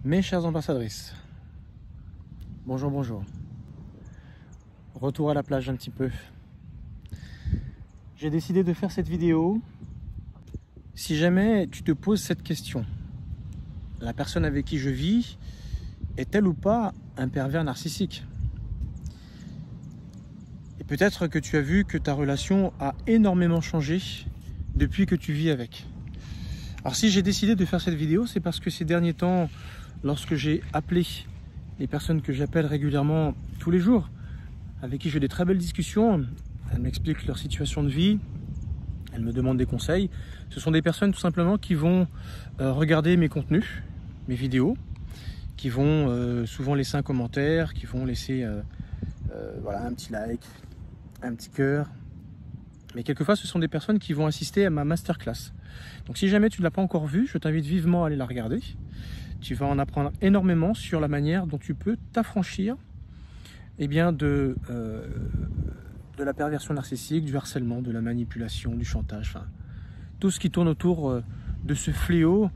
Mes chères ambassadrices, bonjour, bonjour. Retour à la plage un petit peu. J'ai décidé de faire cette vidéo. Si jamais tu te poses cette question, la personne avec qui je vis est-elle ou pas un pervers narcissique? Et peut-être que tu as vu que ta relation a énormément changé depuis que tu vis avec. Alors si j'ai décidé de faire cette vidéo, c'est parce que ces derniers temps, lorsque j'ai appelé les personnes que j'appelle régulièrement tous les jours, avec qui j'ai des très belles discussions, elles m'expliquent leur situation de vie, elles me demandent des conseils. Ce sont des personnes tout simplement qui vont regarder mes contenus, mes vidéos, qui vont souvent laisser un commentaire, qui vont laisser voilà, un petit like, un petit cœur. Mais quelquefois, ce sont des personnes qui vont assister à ma masterclass. Donc si jamais tu ne l'as pas encore vue, je t'invite vivement à aller la regarder. Tu vas en apprendre énormément sur la manière dont tu peux t'affranchir de la perversion narcissique, du harcèlement, de la manipulation, du chantage, enfin, tout ce qui tourne autour de ce fléau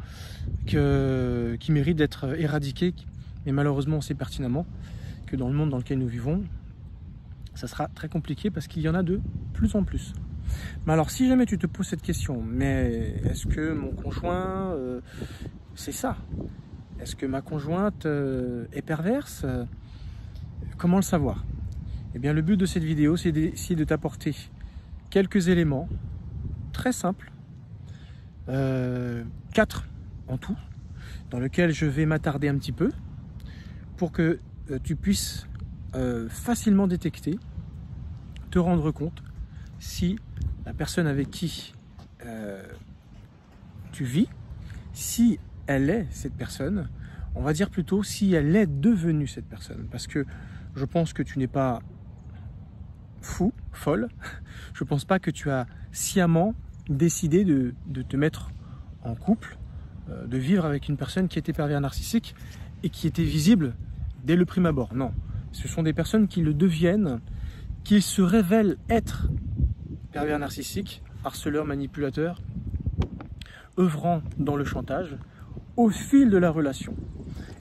qui mérite d'être éradiqué. Mais malheureusement, on sait pertinemment que dans le monde dans lequel nous vivons, ça sera très compliqué parce qu'il y en a de plus en plus. Mais alors, si jamais tu te poses cette question, mais est-ce que mon conjoint, c'est ça? Est-ce que ma conjointe est perverse? Comment le savoir? Eh bien, le but de cette vidéo, c'est d'essayer de t'apporter quelques éléments très simples, 4 en tout, dans lesquels je vais m'attarder un petit peu pour que tu puisses facilement détecter, te rendre compte si la personne avec qui tu vis, si elle est cette personne, on va dire plutôt si elle est devenue cette personne. Parce que je pense que tu n'es pas fou, folle. Je ne pense pas que tu as sciemment décidé de te mettre en couple, de vivre avec une personne qui était pervers narcissique et qui était visible dès le prime abord. Non, ce sont des personnes qui le deviennent, qui se révèlent être pervers narcissique, harceleur, manipulateur, œuvrant dans le chantage au fil de la relation.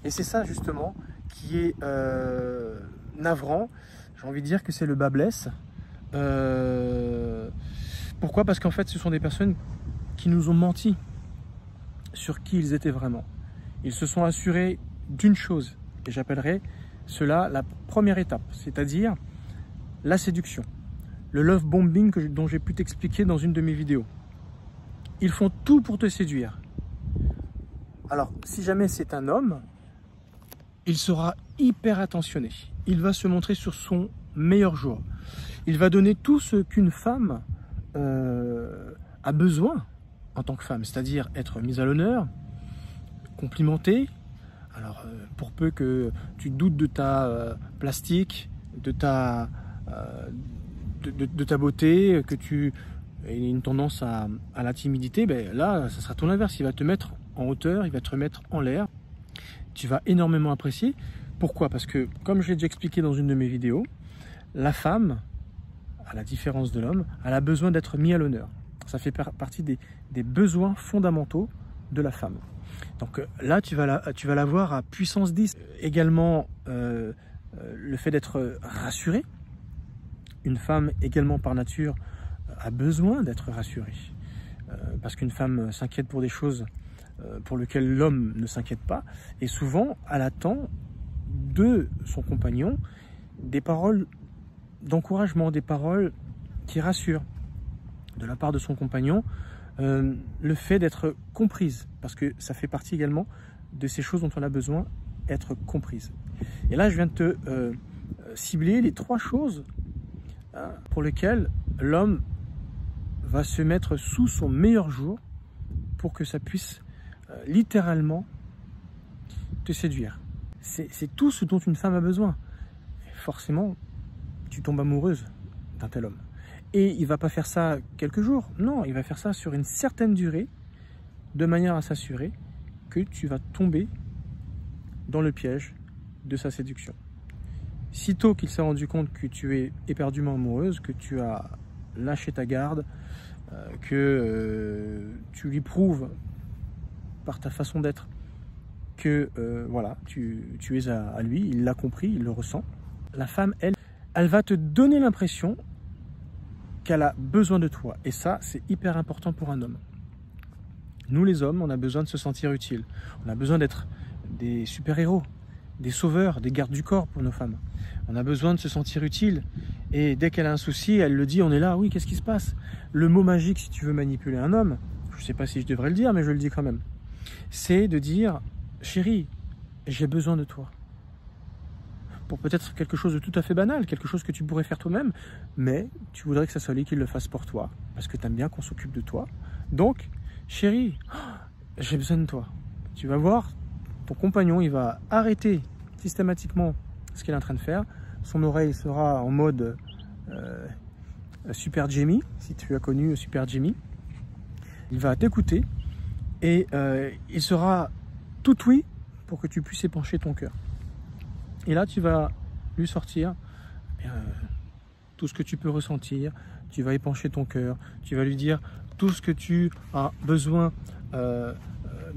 Et c'est ça justement qui est navrant. J'ai envie de dire que c'est le bas blesse. Pourquoi? Parce qu'en fait ce sont des personnes qui nous ont menti sur qui ils étaient vraiment. Ils se sont assurés d'une chose, et j'appellerais cela la première étape, c'est-à-dire la séduction. Le love bombing dont j'ai pu t'expliquer dans une de mes vidéos. Ils font tout pour te séduire. Alors, si jamais c'est un homme, il sera hyper attentionné. Il va se montrer sur son meilleur jour. Il va donner tout ce qu'une femme a besoin en tant que femme, c'est-à-dire être mise à l'honneur, complimentée. Alors, pour peu que tu doutes de ta plastique, de ta beauté, que tu aies une tendance à la timidité, ben là, ça sera tout l'inverse. Il va te mettre en hauteur, il va te remettre en l'air. Tu vas énormément apprécier. Pourquoi? Parce que, comme je l'ai déjà expliqué dans une de mes vidéos, la femme, à la différence de l'homme, elle a besoin d'être mise à l'honneur. Ça fait partie des besoins fondamentaux de la femme. Donc là, tu vas la voir à puissance 10. Également, le fait d'être rassuré. Une femme, également par nature, a besoin d'être rassurée. Parce qu'une femme s'inquiète pour des choses pour lesquelles l'homme ne s'inquiète pas. Et souvent, elle attend de son compagnon des paroles d'encouragement, des paroles qui rassurent. De la part de son compagnon, le fait d'être comprise. Parce que ça fait partie également de ces choses dont on a besoin, être comprise. Et là, je viens de te cibler les 3 choses pour lesquelles l'homme va se mettre sous son meilleur jour pour que ça puisse littéralement te séduire. C'est tout ce dont une femme a besoin. Et forcément, tu tombes amoureuse d'un tel homme. Et il ne va pas faire ça quelques jours. Non, il va faire ça sur une certaine durée, de manière à s'assurer que tu vas tomber dans le piège de sa séduction. Sitôt qu'il s'est rendu compte que tu es éperdument amoureuse, que tu as lâché ta garde, que tu lui prouves par ta façon d'être que voilà, tu es à lui, il l'a compris, il le ressent. La femme, elle va te donner l'impression qu'elle a besoin de toi. Et ça, c'est hyper important pour un homme. Nous, les hommes, on a besoin de se sentir utiles. On a besoin d'être des super-héros, des sauveurs, des gardes du corps pour nos femmes. On a besoin de se sentir utile. Et dès qu'elle a un souci, elle le dit, on est là, oui, qu'est-ce qui se passe? Le mot magique, si tu veux manipuler un homme, je ne sais pas si je devrais le dire, mais je le dis quand même, c'est de dire, chérie, j'ai besoin de toi. Pour peut-être quelque chose de tout à fait banal, quelque chose que tu pourrais faire toi-même, mais tu voudrais que ça soit lui qui le fasse pour toi, parce que tu aimes bien qu'on s'occupe de toi. Donc, chérie, j'ai besoin de toi. Tu vas voir, ton compagnon, il va arrêter systématiquement ce qu'il est en train de faire. Son oreille sera en mode Super Jamie, si tu as connu Super Jamie. Il va t'écouter et il sera tout oui pour que tu puisses épancher ton cœur. Et là, tu vas lui sortir tout ce que tu peux ressentir, tu vas épancher ton cœur, tu vas lui dire tout ce que tu as besoin de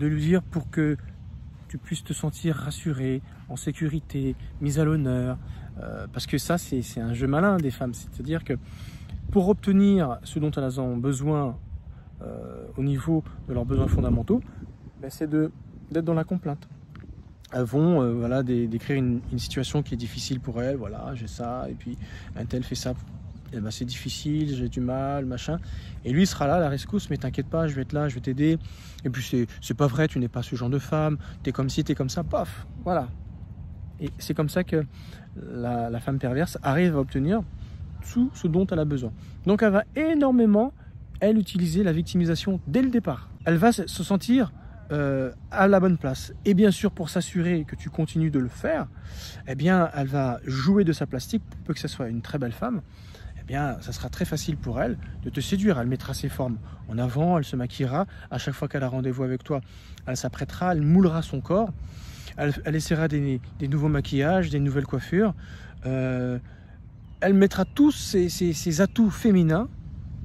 lui dire pour que tu puisses te sentir rassuré, en sécurité, mise à l'honneur. Parce que ça, c'est un jeu malin des femmes. C'est-à-dire que pour obtenir ce dont elles ont besoin au niveau de leurs besoins fondamentaux, ben, c'est d'être dans la complainte. Elles vont voilà, décrire une situation qui est difficile pour elles. Voilà, j'ai ça, et puis un tel fait ça. Eh ben, c'est difficile, j'ai du mal, machin. Et lui, il sera là, la rescousse, mais t'inquiète pas, je vais être là, je vais t'aider. Et puis, c'est pas vrai, tu n'es pas ce genre de femme, t'es comme ci, t'es comme ça, paf, voilà. Et c'est comme ça que la femme perverse arrive à obtenir tout ce dont elle a besoin. Donc, elle va énormément, elle, utiliser la victimisation dès le départ. Elle va se sentir à la bonne place. Et bien sûr, pour s'assurer que tu continues de le faire, eh bien, elle va jouer de sa plastique, pour peu que ce soit une très belle femme. Eh bien, ça sera très facile pour elle de te séduire. Elle mettra ses formes en avant, elle se maquillera. À chaque fois qu'elle a rendez-vous avec toi, elle s'apprêtera, elle moulera son corps. Elle essaiera des nouveaux maquillages, des nouvelles coiffures. Elle mettra tous ses atouts féminins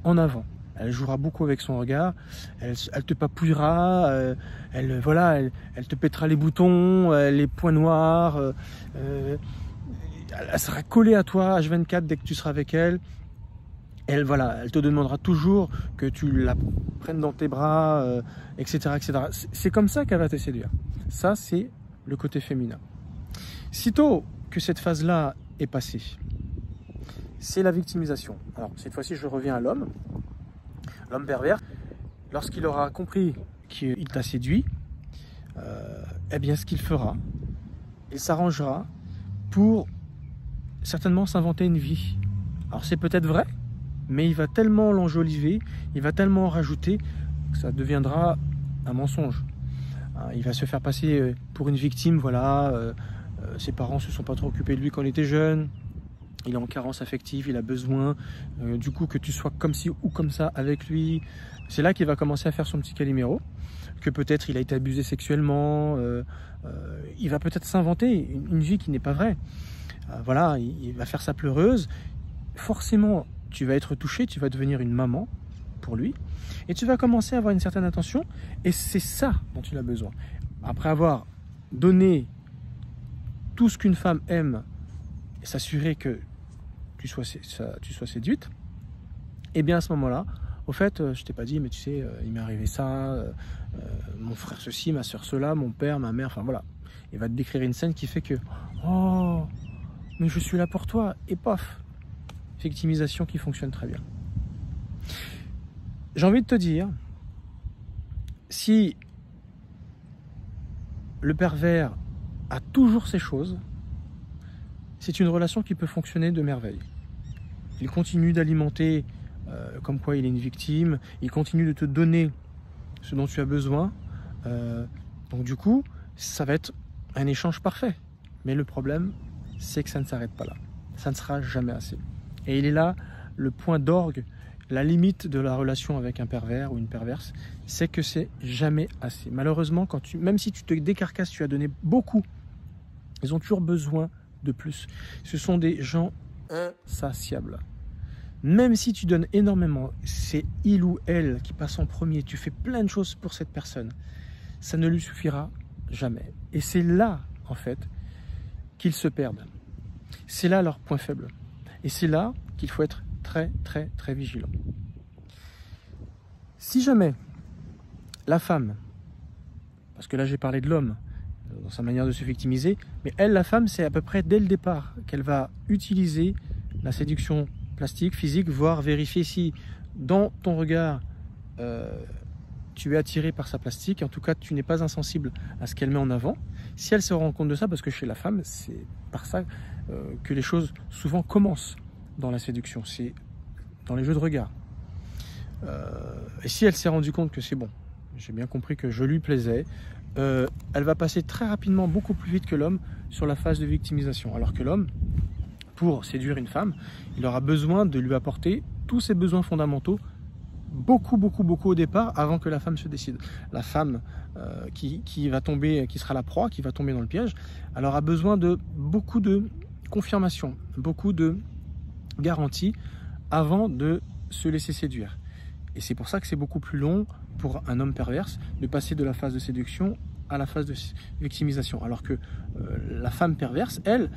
en avant. Elle jouera beaucoup avec son regard. Elle te papouillera. Elle te pètera les boutons, les points noirs. Elle sera collée à toi H24 dès que tu seras avec elle. Elle te demandera toujours que tu la prennes dans tes bras, etc., etc. C'est comme ça qu'elle va te séduire. Ça, c'est le côté féminin. Sitôt que cette phase-là est passée, c'est la victimisation. Alors, cette fois-ci, je reviens à l'homme. L'homme pervers, lorsqu'il aura compris qu'il t'a séduit, eh bien, ce qu'il fera, il s'arrangera pour certainement s'inventer une vie. Alors c'est peut-être vrai, mais il va tellement l'enjoliver, il va tellement en rajouter que ça deviendra un mensonge. Il va se faire passer pour une victime, voilà, ses parents se sont pas trop occupés de lui quand il était jeune, il est en carence affective, il a besoin du coup que tu sois comme ci ou comme ça avec lui. C'est là qu'il va commencer à faire son petit Calimero, que peut-être il a été abusé sexuellement, il va peut-être s'inventer une vie qui n'est pas vraie. Voilà, il va faire sa pleureuse. Forcément, tu vas être touché, tu vas devenir une maman pour lui. Et tu vas commencer à avoir une certaine attention. Et c'est ça dont tu as besoin. Après avoir donné tout ce qu'une femme aime et s'assurer que tu sois séduite, et bien à ce moment-là, au fait, je t'ai pas dit, mais tu sais, il m'est arrivé ça, mon frère ceci, ma soeur cela, mon père, ma mère, enfin voilà. Il va te décrire une scène qui fait que, oh, mais je suis là pour toi, et paf, victimisation qui fonctionne très bien. J'ai envie de te dire, si le pervers a toujours ces choses, c'est une relation qui peut fonctionner de merveille. Il continue d'alimenter comme quoi il est une victime, il continue de te donner ce dont tu as besoin, donc du coup, ça va être un échange parfait. Mais le problème, c'est que ça ne s'arrête pas là. Ça ne sera jamais assez. Et il est là le point d'orgue, la limite de la relation avec un pervers ou une perverse, c'est que c'est jamais assez. Malheureusement, même si tu te décarcasses, tu as donné beaucoup, ils ont toujours besoin de plus. Ce sont des gens insatiables. Même si tu donnes énormément, c'est il ou elle qui passe en premier, tu fais plein de choses pour cette personne, ça ne lui suffira jamais. Et c'est là, en fait, qu'ils se perdent. C'est là leur point faible. Et c'est là qu'il faut être très, très, très vigilant. Si jamais la femme, parce que là j'ai parlé de l'homme, dans sa manière de se victimiser, mais elle, la femme, c'est à peu près dès le départ qu'elle va utiliser la séduction plastique, physique, voire vérifier si dans ton regard, tu es attiré par sa plastique, en tout cas tu n'es pas insensible à ce qu'elle met en avant. Si elle se rend compte de ça, parce que chez la femme, c'est par ça que les choses souvent commencent dans la séduction, c'est dans les jeux de regard. Et si elle s'est rendue compte que c'est bon, j'ai bien compris que je lui plaisais, elle va passer très rapidement, beaucoup plus vite que l'homme, sur la phase de victimisation. Alors que l'homme, pour séduire une femme, il aura besoin de lui apporter tous ses besoins fondamentaux, beaucoup au départ, avant que la femme se décide. La femme qui va tomber, qui sera la proie, qui va tomber dans le piège, elle aura besoin de beaucoup de confirmation, beaucoup de garanties avant de se laisser séduire. Et c'est pour ça que c'est beaucoup plus long pour un homme perverse de passer de la phase de séduction à la phase de victimisation. Alors que la femme perverse, elle,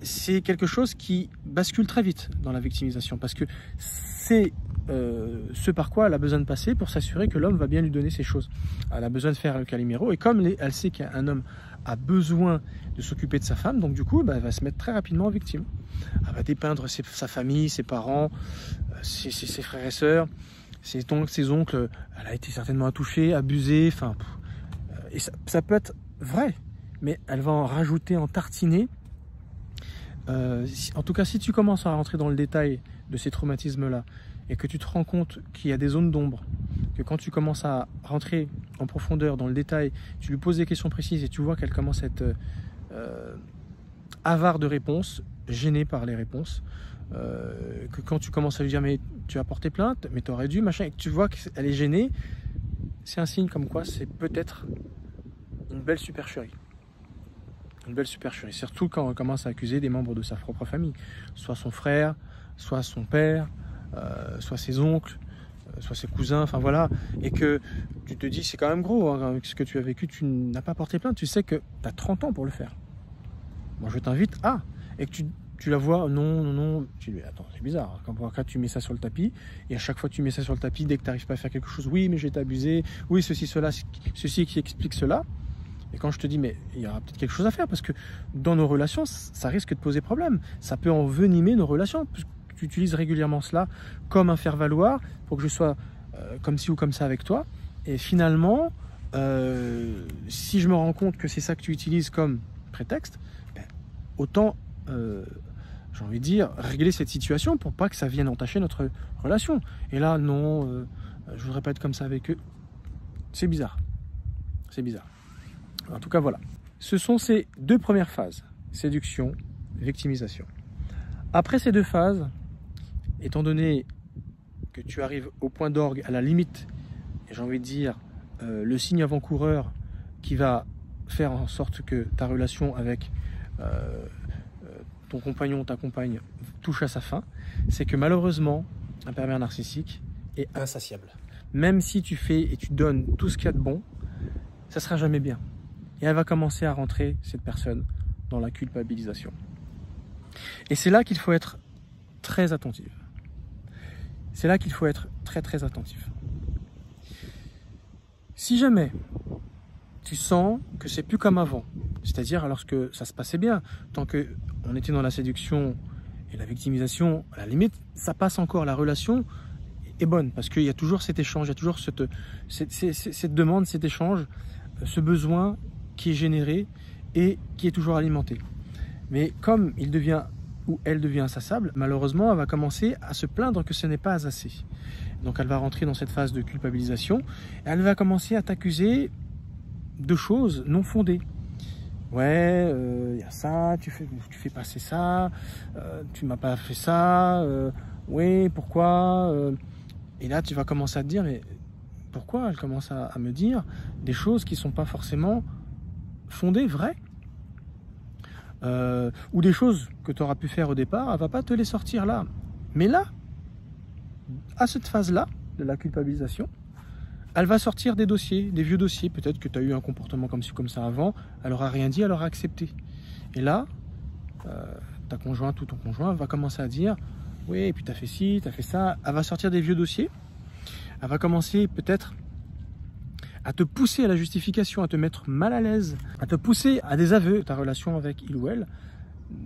c'est quelque chose qui bascule très vite dans la victimisation, parce que c'est ce par quoi elle a besoin de passer pour s'assurer que l'homme va bien lui donner ses choses. Elle a besoin de faire le Calimero, et comme elle sait qu'un homme a besoin de s'occuper de sa femme, donc du coup, elle va se mettre très rapidement en victime. Elle va dépeindre sa famille, ses parents, ses frères et sœurs, ses oncles. Elle a été certainement touchée, abusée, enfin... Et ça peut être vrai, mais elle va en rajouter, en tartiner. En tout cas, si tu commences à rentrer dans le détail de ces traumatismes-là, et que tu te rends compte qu'il y a des zones d'ombre, que quand tu commences à rentrer en profondeur dans le détail, tu lui poses des questions précises et tu vois qu'elle commence à être avare de réponses, gênée par les réponses, que quand tu commences à lui dire mais tu as porté plainte, mais tu aurais dû, machin, et que tu vois qu'elle est gênée, c'est un signe comme quoi c'est peut-être une belle supercherie. Une belle supercherie, surtout quand on commence à accuser des membres de sa propre famille, soit son frère, soit son père, soit ses oncles, soit ses cousins, enfin voilà, et que tu te dis c'est quand même gros, hein, avec ce que tu as vécu, tu n'as pas porté plainte, tu sais que tu as 30 ans pour le faire. Moi je t'invite à, et que tu la vois, non, tu dis attends, c'est bizarre, quand tu mets ça sur le tapis, et à chaque fois tu mets ça sur le tapis, dès que tu n'arrives pas à faire quelque chose, oui mais j'ai été abusé, oui ceci, cela, ceci qui explique cela. Et quand je te dis, mais il y aura peut-être quelque chose à faire, parce que dans nos relations, ça risque de poser problème. Ça peut envenimer nos relations. Tu utilises régulièrement cela comme un faire-valoir pour que je sois comme ci ou comme ça avec toi. Et finalement, si je me rends compte que c'est ça que tu utilises comme prétexte, ben, autant, j'ai envie de dire, régler cette situation pour pas que ça vienne entacher notre relation. Et là, non, je voudrais pas être comme ça avec eux. C'est bizarre. C'est bizarre. En tout cas, voilà. Ce sont ces deux premières phases, séduction, victimisation. Après ces deux phases, étant donné que tu arrives au point d'orgue, à la limite, et j'ai envie de dire, le signe avant-coureur qui va faire en sorte que ta relation avec ton compagnon, ta compagne, touche à sa fin, c'est que malheureusement, un pervers narcissique est insatiable. Même si tu fais et tu donnes tout ce qu'il y a de bon, ça ne sera jamais bien. Et elle va commencer à rentrer, cette personne, dans la culpabilisation. Et c'est là qu'il faut être très attentif. C'est là qu'il faut être très très attentif. Si jamais tu sens que c'est plus comme avant, c'est-à-dire lorsque ça se passait bien, tant qu'on était dans la séduction et la victimisation, à la limite, ça passe encore, la relation est bonne, parce qu'il y a toujours cet échange, il y a toujours cette demande, cet échange, ce besoin qui est généré et qui est toujours alimenté. Mais comme il devient ou elle devient insatiable, malheureusement, elle va commencer à se plaindre que ce n'est pas assez. Donc elle va rentrer dans cette phase de culpabilisation et elle va commencer à t'accuser de choses non fondées. Ouais, y a ça, tu fais passer ça, tu m'as pas fait ça, oui, pourquoi et là, tu vas commencer à te dire, mais pourquoi elle commence à me dire des choses qui ne sont pas forcément fondées, vraies, ou des choses que tu auras pu faire au départ, elle ne va pas te les sortir là. Mais là, à cette phase-là de la culpabilisation, Elle va sortir des dossiers, des vieux dossiers. Peut-être que tu as eu un comportement comme ci, comme ça avant. Elle aura rien dit, elle aura accepté. Et là, ta conjointe ou ton conjoint va commencer à dire « Oui, et puis tu as fait ci, tu as fait ça ». Elle va sortir des vieux dossiers. Elle va commencer peut-être à te pousser à la justification, à te mettre mal à l'aise, à te pousser à des aveux. Ta relation avec il ou elle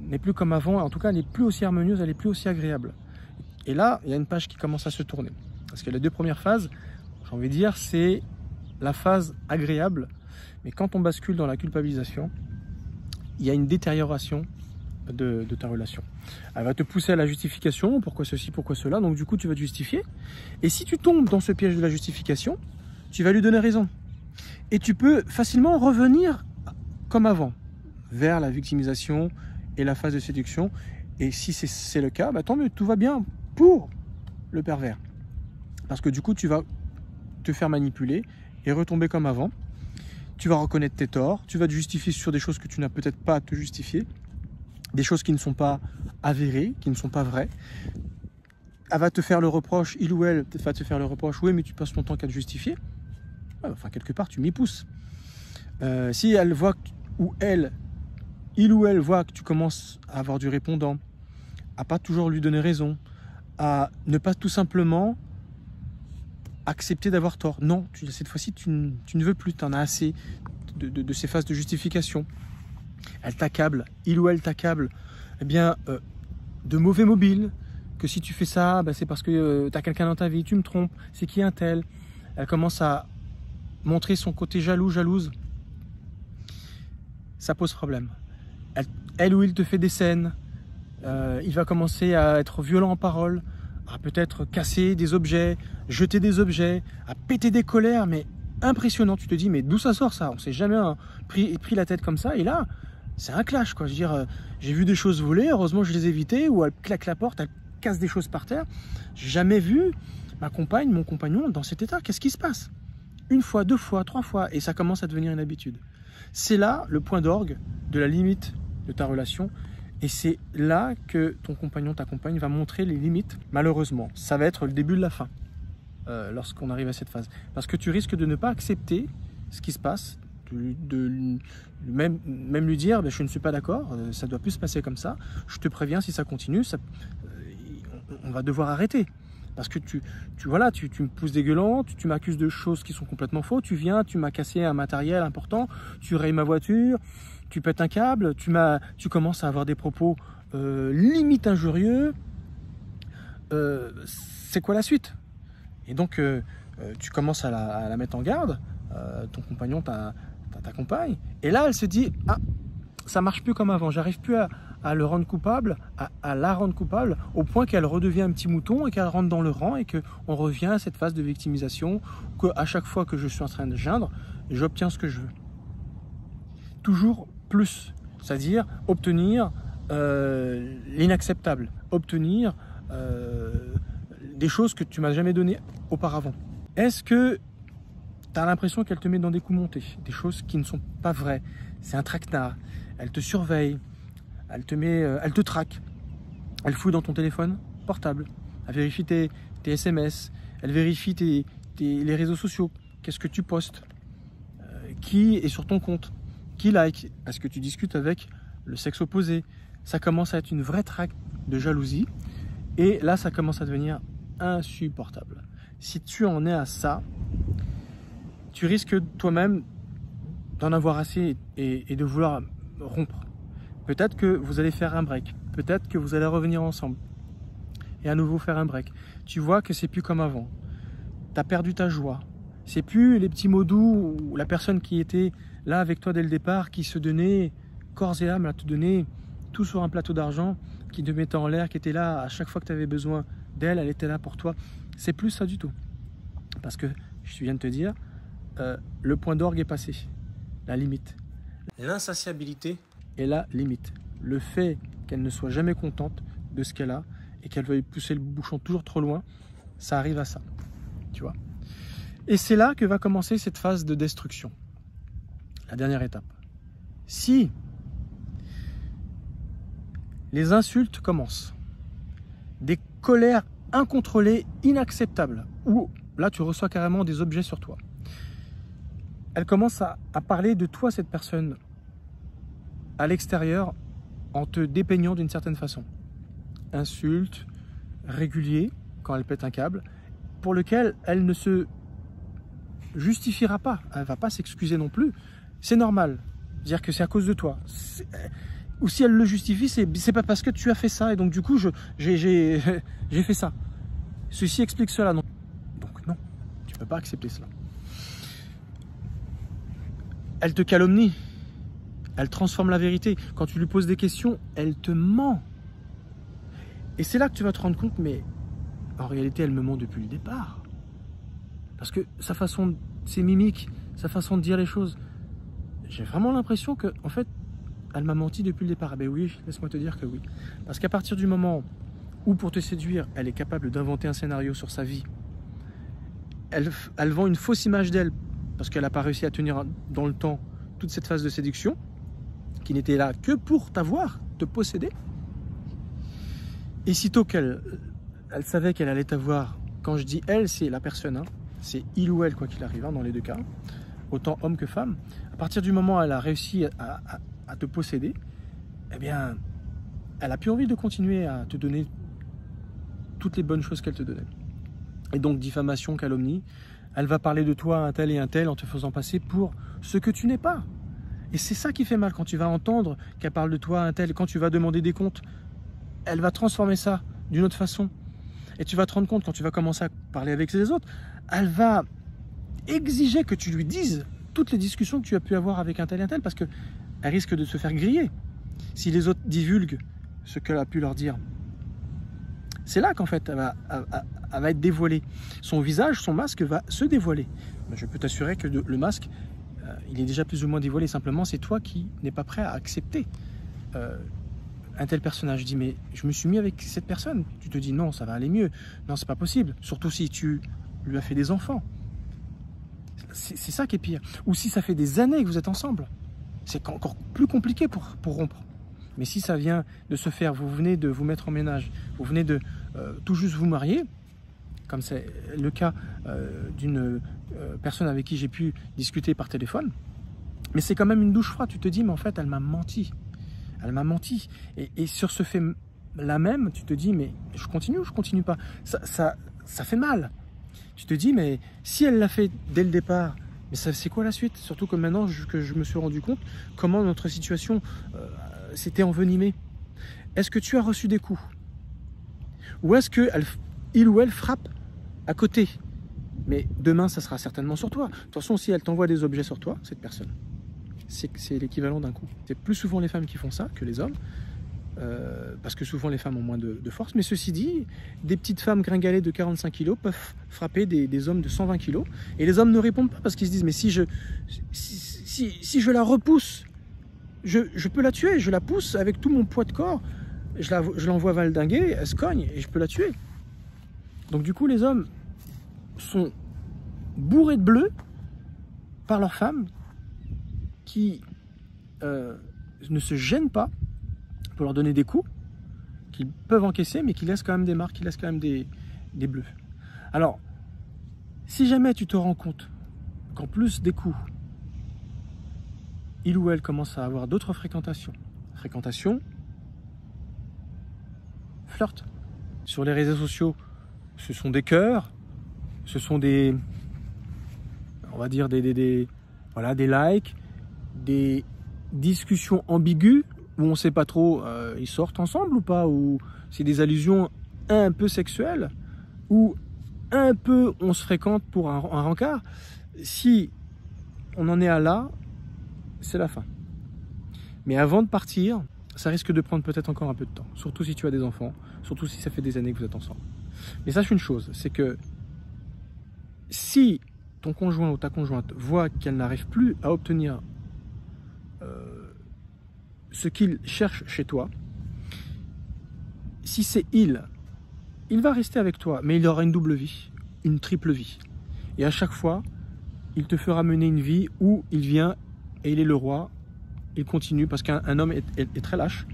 n'est plus comme avant. En tout cas, elle n'est plus aussi harmonieuse, elle n'est plus aussi agréable. Et là, il y a une page qui commence à se tourner. Parce que les deux premières phases, j'ai envie de dire, c'est la phase agréable. Mais quand on bascule dans la culpabilisation, il y a une détérioration de ta relation. Elle va te pousser à la justification, pourquoi ceci, pourquoi cela, donc du coup tu vas te justifier. Et si tu tombes dans ce piège de la justification, tu vas lui donner raison. Et tu peux facilement revenir comme avant, vers la victimisation et la phase de séduction. Et si c'est le cas, bah, tant mieux, tout va bien pour le pervers. Parce que du coup tu vas te faire manipuler et retomber comme avant. Tu vas reconnaître tes torts, tu vas te justifier sur des choses que tu n'as peut-être pas à te justifier, des choses qui ne sont pas avérées, qui ne sont pas vraies. Elle va te faire le reproche, il ou elle va te faire le reproche, oui mais tu passes ton temps qu'à te justifier. Enfin quelque part tu m'y pousses. Si elle voit, il ou elle voit que tu commences à avoir du répondant, à pas toujours lui donner raison, à ne pas tout simplement accepter d'avoir tort. Non, cette fois-ci tu ne veux plus, tu en as assez de ces phases de justification. Elle t'accable, il ou elle t'accable, eh bien, de mauvais mobiles, que si tu fais ça, bah, c'est parce que tu as quelqu'un dans ta vie, tu me trompes, c'est qui un tel. Elle commence à montrer son côté jaloux, jalouse. Ça pose problème. Elle ou il te fait des scènes, il va commencer à être violent en parole, à peut-être casser des objets, jeter des objets, à péter des colères, mais impressionnant. Tu te dis, mais d'où ça sort ça? On s'est jamais pris la tête comme ça, et là, c'est un clash, quoi. Je veux dire, j'ai vu des choses voler, heureusement je les ai évitées, ou elle claque la porte, elle casse des choses par terre. J'ai jamais vu ma compagne, mon compagnon dans cet état. Qu'est-ce qui se passe? Une fois, deux fois, trois fois, et ça commence à devenir une habitude. C'est là le point d'orgue de la limite de ta relation, et c'est là que ton compagnon, ta compagne va montrer les limites. Malheureusement, ça va être le début de la fin lorsqu'on arrive à cette phase. Parce que tu risques de ne pas accepter ce qui se passe, même lui dire je ne suis pas d'accord, ça doit plus se passer comme ça, je te préviens, si ça continue, on va devoir arrêter. Parce que tu me pousses dégueulant, tu m'accuses de choses qui sont complètement fausses, tu viens, tu m'as cassé un matériel important, tu rayes ma voiture, tu pètes un câble, tu commences à avoir des propos limite injurieux. C'est quoi la suite? Et donc tu commences à la mettre en garde, ton compagnon, ta compagne, et là elle se dit ah, ça marche plus comme avant, j'arrive plus à le rendre coupable, à la rendre coupable, au point qu'elle redevient un petit mouton et qu'elle rentre dans le rang et qu'on revient à cette phase de victimisation, qu'à chaque fois que je suis en train de geindre, j'obtiens ce que je veux. Toujours plus, c'est-à-dire obtenir l'inacceptable, obtenir des choses que tu m'as jamais données auparavant. Est-ce que tu as l'impression qu'elle te met dans des coups montés, des choses qui ne sont pas vraies? C'est un traquenard, elle te surveille, elle te traque, elle fouille dans ton téléphone portable, elle vérifie tes SMS, elle vérifie les réseaux sociaux, qu'est-ce que tu postes, qui est sur ton compte, qui like, est-ce que tu discutes avec le sexe opposé. Ça commence à être une vraie traque de jalousie, et là ça commence à devenir insupportable. Si tu en es à ça, tu risques toi-même d'en avoir assez et de vouloir rompre. Peut-être que vous allez faire un break, peut-être que vous allez revenir ensemble et à nouveau faire un break. Tu vois que c'est plus comme avant, tu as perdu ta joie, c'est plus les petits mots doux ou la personne qui était là avec toi dès le départ, qui se donnait corps et âme, à te donner tout sur un plateau d'argent, qui te mettait en l'air, qui était là à chaque fois que tu avais besoin d'elle, elle était là pour toi. C'est plus ça du tout. Parce que, je viens de te dire, le point d'orgue est passé, la limite. L'insatiabilité est la limite. Le fait qu'elle ne soit jamais contente de ce qu'elle a et qu'elle veuille pousser le bouchon toujours trop loin, ça arrive à ça, tu vois. Et c'est là que va commencer cette phase de destruction. La dernière étape. Si les insultes commencent, des colères incontrôlées, inacceptables, ou là tu reçois carrément des objets sur toi. Elle commence à parler de toi, cette personne, à l'extérieur, en te dépeignant d'une certaine façon. Insultes, réguliers, quand elle pète un câble, pour lequel elle ne se justifiera pas. Elle ne va pas s'excuser non plus. C'est normal. Dire que c'est à cause de toi. Ou si elle le justifie, c'est pas parce que tu as fait ça, et donc du coup, j'ai fait ça. Ceci explique cela. Non. Donc non, tu ne peux pas accepter cela. Elle te calomnie. Elle transforme la vérité. Quand tu lui poses des questions, elle te ment. Et c'est là que tu vas te rendre compte, mais en réalité, elle me ment depuis le départ. Parce que sa façon, ses mimiques, sa façon de dire les choses, j'ai vraiment l'impression que, en fait, elle m'a menti depuis le départ. Eh bien oui, laisse-moi te dire que oui. Parce qu'à partir du moment où, pour te séduire, elle est capable d'inventer un scénario sur sa vie, elle vend une fausse image d'elle, parce qu'elle n'a pas réussi à tenir dans le temps toute cette phase de séduction, qui n'était là que pour t'avoir, te posséder. Et sitôt qu'elle savait qu'elle allait t'avoir, quand je dis elle, c'est la personne, hein, c'est il ou elle, quoi qu'il arrive, hein, dans les deux cas, autant homme que femme, à partir du moment où elle a réussi à te posséder, eh bien, elle n'a plus envie de continuer à te donner toutes les bonnes choses qu'elle te donnait. Et donc, diffamation, calomnie, elle va parler de toi à un tel et un tel en te faisant passer pour ce que tu n'es pas. Et c'est ça qui fait mal quand tu vas entendre qu'elle parle de toi à un tel, quand tu vas demander des comptes, elle va transformer ça d'une autre façon. Et tu vas te rendre compte quand tu vas commencer à parler avec les autres, elle va exiger que tu lui dises toutes les discussions que tu as pu avoir avec un tel et un tel, parce qu'elle risque de se faire griller si les autres divulguent ce qu'elle a pu leur dire. C'est là qu'en fait elle va être dévoilée. Son visage, son masque va se dévoiler. Mais je peux t'assurer que le masque, il est déjà plus ou moins dévoilé. Simplement, c'est toi qui n'es pas prêt à accepter un tel personnage. Je dis, mais je me suis mis avec cette personne. Tu te dis, non, ça va aller mieux. Non, c'est pas possible. Surtout si tu lui as fait des enfants. C'est ça qui est pire. Ou si ça fait des années que vous êtes ensemble. C'est encore plus compliqué pour rompre. Mais si ça vient de se faire, vous venez de vous mettre en ménage, vous venez de tout juste vous marier, comme c'est le cas d'une personne avec qui j'ai pu discuter par téléphone, mais c'est quand même une douche froide. Tu te dis, mais en fait, elle m'a menti. Elle m'a menti. Et sur ce fait-là même, tu te dis, mais je continue ou je continue pas? Ça fait mal. Tu te dis, mais si elle l'a fait dès le départ, mais c'est quoi la suite? Surtout que maintenant que je me suis rendu compte comment notre situation s'était envenimée. Est-ce que tu as reçu des coups? Ou est-ce qu'il ou elle frappe à côté? Mais demain, ça sera certainement sur toi. De toute façon, si elle t'envoie des objets sur toi, cette personne, c'est l'équivalent d'un coup. C'est plus souvent les femmes qui font ça que les hommes, parce que souvent les femmes ont moins de force. Mais ceci dit, des petites femmes gringalées de 45 kg peuvent frapper des hommes de 120 kg. Et les hommes ne répondent pas parce qu'ils se disent, mais si je la repousse, je peux la tuer. Je la pousse avec tout mon poids de corps. Je l'envoie valdinguer, elle se cogne et je peux la tuer. Donc du coup, les hommes sont bourrés de bleu par leurs femmes qui ne se gênent pas pour leur donner des coups, qu'ils peuvent encaisser, mais qui laissent quand même des marques, qui laissent quand même des bleus. Alors, si jamais tu te rends compte qu'en plus des coups, il ou elle commence à avoir d'autres fréquentations, flirt. Sur les réseaux sociaux, ce sont des cœurs, ce sont des, on va dire voilà, des likes, des discussions ambiguës où on ne sait pas trop, ils sortent ensemble ou pas, ou c'est des allusions un peu sexuelles, ou un peu on se fréquente pour un rencard. Si on en est à là, c'est la fin. Mais avant de partir, ça risque de prendre peut-être encore un peu de temps, surtout si tu as des enfants, surtout si ça fait des années que vous êtes ensemble. Mais sache une chose, c'est que si ton conjoint ou ta conjointe voit qu'elle n'arrive plus à obtenir ce qu'il cherche chez toi, si c'est il va rester avec toi, mais il aura une double vie, une triple vie. Et à chaque fois, il te fera mener une vie où il vient et il est le roi, il continue, parce qu'un homme est très lâche,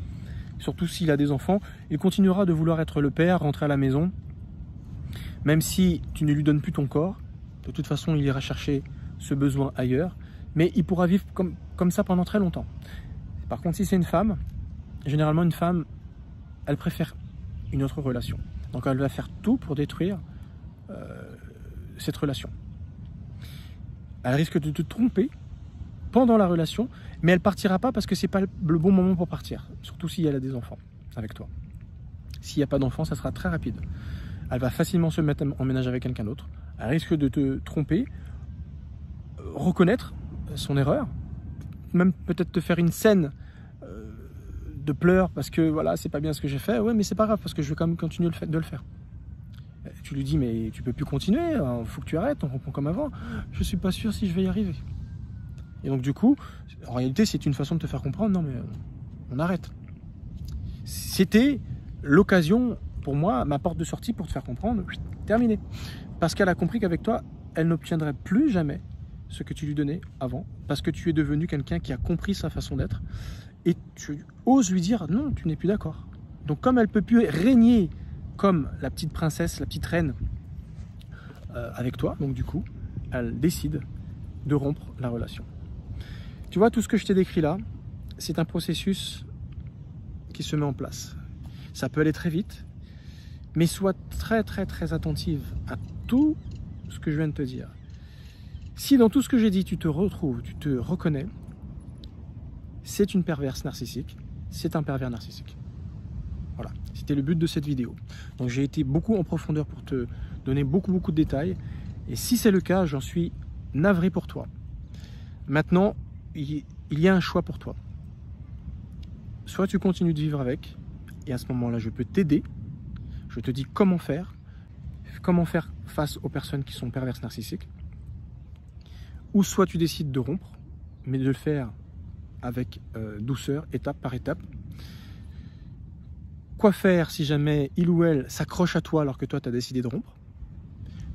surtout s'il a des enfants, il continuera de vouloir être le père, rentrer à la maison, Même si tu ne lui donnes plus ton corps, de toute façon, il ira chercher ce besoin ailleurs, mais il pourra vivre comme ça pendant très longtemps. Par contre, si c'est une femme, généralement une femme, elle préfère une autre relation. Donc elle va faire tout pour détruire cette relation. Elle risque de te tromper pendant la relation, mais elle partira pas parce que c'est pas le bon moment pour partir, surtout si elle a des enfants avec toi. S'il n'y a pas d'enfants, ça sera très rapide. Elle va facilement se mettre en ménage avec quelqu'un d'autre. Elle risque de te tromper, reconnaître son erreur, même peut-être te faire une scène de pleurs parce que voilà, c'est pas bien ce que j'ai fait. Ouais, mais c'est pas grave parce que je vais quand même continuer de le faire. Tu lui dis, mais tu peux plus continuer, il faut que tu arrêtes, on reprend comme avant. Je suis pas sûr si je vais y arriver. Et donc du coup, en réalité, c'est une façon de te faire comprendre, non mais on arrête. C'était l'occasion, pour moi, ma porte de sortie pour te faire comprendre, terminé. Parce qu'elle a compris qu'avec toi, elle n'obtiendrait plus jamais ce que tu lui donnais avant, parce que tu es devenu quelqu'un qui a compris sa façon d'être, et tu oses lui dire, non, tu n'es plus d'accord. Donc comme elle ne peut plus régner comme la petite princesse, la petite reine avec toi, donc du coup, elle décide de rompre la relation. Tu vois, tout ce que je t'ai décrit là, c'est un processus qui se met en place. Ça peut aller très vite, mais sois très très très attentive à tout ce que je viens de te dire. Si dans tout ce que j'ai dit, tu te retrouves, tu te reconnais, c'est une perverse narcissique, c'est un pervers narcissique. Voilà, c'était le but de cette vidéo. Donc j'ai été beaucoup en profondeur pour te donner beaucoup de détails. Et si c'est le cas, j'en suis navré pour toi. Maintenant, il y a un choix pour toi. Soit tu continues de vivre avec, et à ce moment-là, je peux t'aider. Je te dis comment faire face aux personnes qui sont perverses narcissiques. Ou soit tu décides de rompre, mais de le faire avec douceur, étape par étape. Quoi faire si jamais il ou elle s'accroche à toi alors que toi tu as décidé de rompre?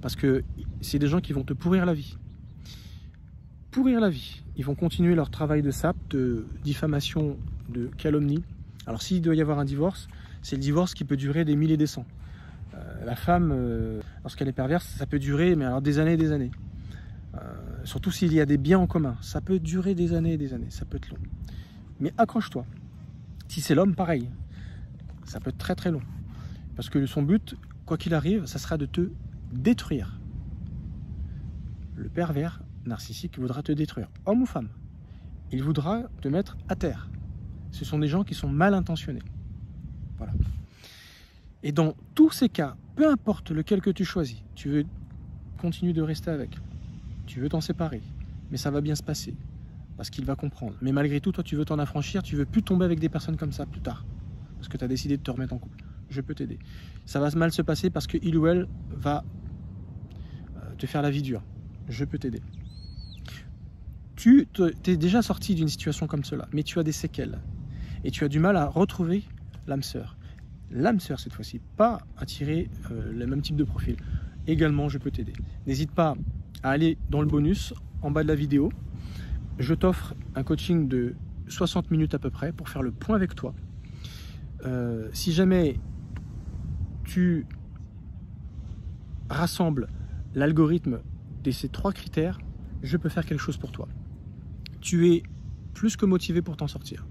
Parce que c'est des gens qui vont te pourrir la vie. Pourrir la vie. Ils vont continuer leur travail de sape, de diffamation, de calomnie. Alors s'il doit y avoir un divorce, c'est le divorce qui peut durer des milliers et des cents. La femme, lorsqu'elle est perverse, ça peut durer mais alors des années et des années. Surtout s'il y a des biens en commun. Ça peut durer des années et des années, ça peut être long. Mais accroche-toi. Si c'est l'homme, pareil. Ça peut être très très long. Parce que son but, quoi qu'il arrive, ça sera de te détruire. Le pervers narcissique voudra te détruire. Homme ou femme. Il voudra te mettre à terre. Ce sont des gens qui sont mal intentionnés. Voilà. Et dans tous ces cas, peu importe lequel que tu choisis, tu veux continuer de rester avec, tu veux t'en séparer, mais ça va bien se passer, parce qu'il va comprendre. Mais malgré tout, toi, tu veux t'en affranchir, tu veux plus tomber avec des personnes comme ça plus tard, parce que tu as décidé de te remettre en couple. Je peux t'aider. Ça va mal se passer parce que il ou elle va te faire la vie dure. Je peux t'aider. Tu t'es déjà sorti d'une situation comme cela, mais tu as des séquelles. Et tu as du mal à retrouver l'âme sœur. L'âme sœur cette fois-ci, pas attirer le même type de profil. Également, je peux t'aider. N'hésite pas à aller dans le bonus, en bas de la vidéo. Je t'offre un coaching de 60 minutes à peu près pour faire le point avec toi. Si jamais tu rassembles l'algorithme de ces 3 critères, je peux faire quelque chose pour toi. Tu es plus que motivé pour t'en sortir.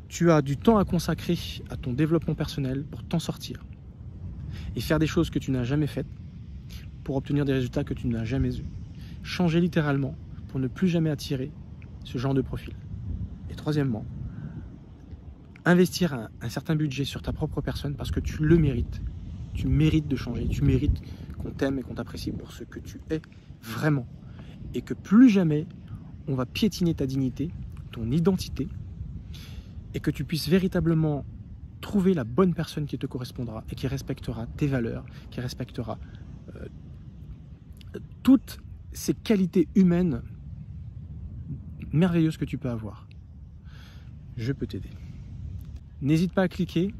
Tu as du temps à consacrer à ton développement personnel pour t'en sortir. Et faire des choses que tu n'as jamais faites pour obtenir des résultats que tu n'as jamais eus. Changer littéralement pour ne plus jamais attirer ce genre de profil. Et troisièmement, investir un certain budget sur ta propre personne parce que tu le mérites. Tu mérites de changer, tu mérites qu'on t'aime et qu'on t'apprécie pour ce que tu es vraiment. Et que plus jamais on va piétiner ta dignité, ton identité, et que tu puisses véritablement trouver la bonne personne qui te correspondra et qui respectera tes valeurs, qui respectera toutes ces qualités humaines merveilleuses que tu peux avoir. Je peux t'aider. N'hésite pas à cliquer,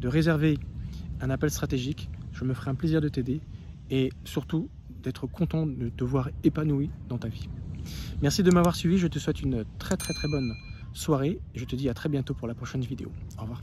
de réserver un appel stratégique. Je me ferai un plaisir de t'aider et surtout d'être content de te voir épanoui dans ta vie. Merci de m'avoir suivi. Je te souhaite une très bonne soirée. Je te dis à très bientôt pour la prochaine vidéo. Au revoir.